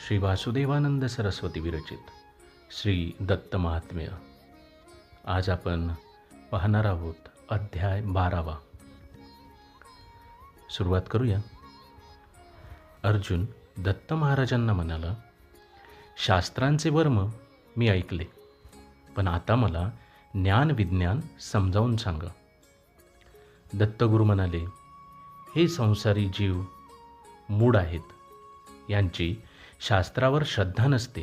श्री वासुदेवानंद सरस्वती विरचित श्री दत्त महात्म्य. आज आपण पाहणार आहोत अध्याय 12. सुरुवात करूया. अर्जुन दत्त महाराजांना म्हणाला, शास्त्रांचे वर्म मी ऐकले, पण आता मला ज्ञान विज्ञान समजावून सांगा. दत्तगुरु म्हणाले, हे संसारी जीव मूढ आहेत. यांची शास्त्रावर श्रद्धा नसते,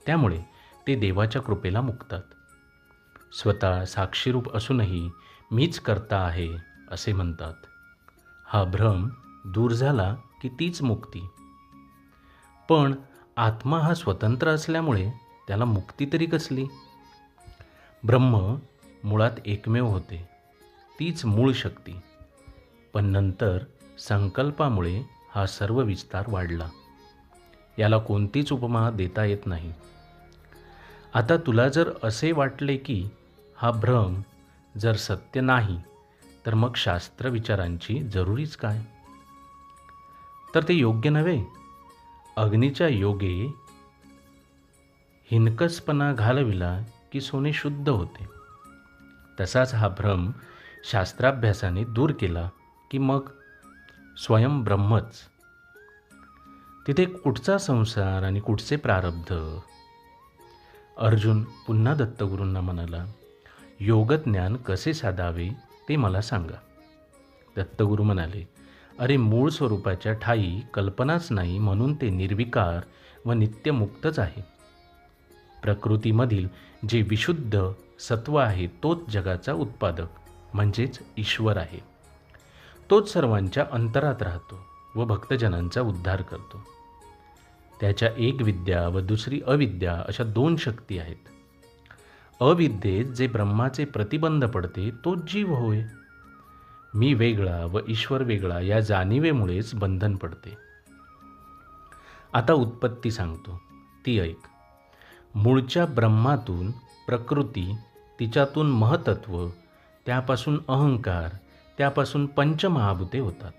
त्यामुळे ते देवाच्या कृपेला मुकतात. स्वतः साक्षीरूप असूनही मीच करता आहे असे म्हणतात. हा भ्रम दूर झाला की तीच मुक्ती. पण आत्मा हा स्वतंत्र असल्यामुळे त्याला मुक्ती तरी कसली? ब्रह्म मुळात एकमेव होते, तीच मूळ शक्ती. पण नंतर संकल्पामुळे हा सर्व विस्तार वाढला. याला कोणतीच उपमा देता येत नाही. आता तुला जर असे वाटले की हा भ्रम जर सत्य नाही, तर मग शास्त्र विचारांची जरुरीच काय? तर ते योग्य नव्हे. अग्नीच्या योगे हिनकसपणा घालविला की सोने शुद्ध होते. तसाच हा भ्रम शास्त्राभ्यासाने दूर केला की मग स्वयं ब्रह्मच. तिथे कुठचा संसार आणि कुठचे प्रारब्ध? अर्जुन पुन्हा दत्तगुरूंना म्हणाला, योगज्ञान कसे साधावे ते मला सांगा. दत्तगुरू म्हणाले, अरे मूळ स्वरूपाच्या ठायी कल्पनाच नाही, म्हणून ते निर्विकार व नित्यमुक्तच आहे. प्रकृतीमधील जे विशुद्ध सत्व आहे तोच जगाचा उत्पादक म्हणजेच ईश्वर आहे. तोच सर्वांच्या अंतरात राहतो व भक्तजनांचा उद्धार करतो. त्याच्या एक विद्या व दुसरी अविद्या अशा दोन शक्ती आहेत. अविद्येत जे ब्रह्माचे प्रतिबंध पडते तोच जीव होय. मी वेगळा व ईश्वर वेगळा या जाणीवेमुळेच बंधन पडते. आता उत्पत्ती सांगतो, ती ऐक. मूळच्या ब्रह्मातून प्रकृती, तिच्यातून महतत्व, त्यापासून अहंकार, त्यापासून पंचमहाभूते होतात.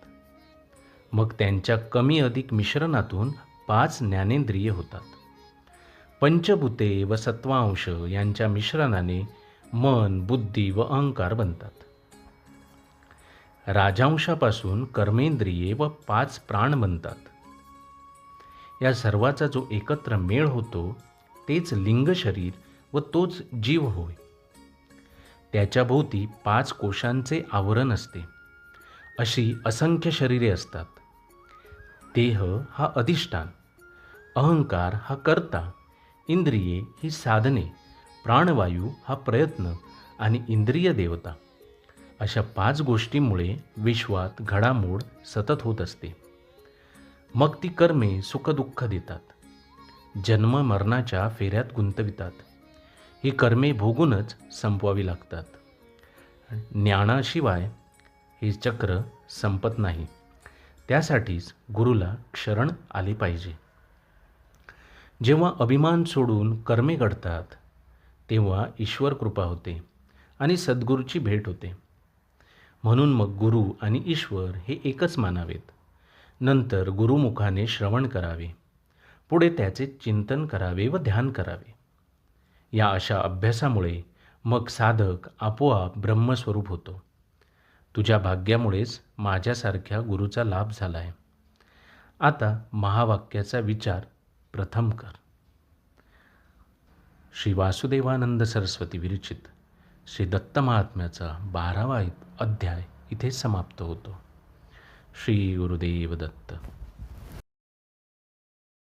मग त्यांच्या कमी अधिक मिश्रणातून 5 ज्ञानेंद्रिये होतात. पंचभूते व सत्वांश यांच्या मिश्रणाने मन, बुद्धी व अहंकार बनतात. राजांशापासून कर्मेंद्रिये व 5 प्राण बनतात. या सर्वाचा जो एकत्र मेळ होतो तेच लिंग शरीर व तोच जीव होय. त्याच्या भोवती 5 कोशांचे आवरण असते. अशी असंख्य शरीरे असतात. देह हा अधिष्ठान, अहंकार हा कर्ता, इंद्रिये ही साधने, प्राणवायू हा प्रयत्न आणि इंद्रिय देवता. अशा 5 गोष्टींमुळे विश्वात घडामोड सतत होत असते. मग ती कर्मे सुखदुःख देतात, जन्म मरणाच्या फेऱ्यात गुंतवितात. ही कर्मे भोगूनच संपवावी लागतात. ज्ञानाशिवाय हे चक्र संपत नाही. त्यासाठीच गुरुला शरण आले पाहिजे. जेव्हा अभिमान सोडून कर्मे घडतात, तेव्हा ईश्वर कृपा होते आणि सद्गुरूची भेट होते. म्हणून मग गुरु आणि ईश्वर हे एकच मानावेत. नंतर गुरुमुखाने श्रवण करावे, पुढे त्याचे चिंतन करावे व ध्यान करावे. या अशा अभ्यासामुळे मग साधक आपोआप ब्रह्मस्वरूप होतो. तुझ्या भाग्यामुळेच माझ्यासारख्या गुरुचा लाभ झाला आहे. आता महावाक्याचा विचार प्रथम कर. श्री वासुदेवानंद सरस्वती विरचित श्री दत्त महात्म्याचा 12वा अध्याय इथे समाप्त होतो. श्री गुरुदेव दत्त.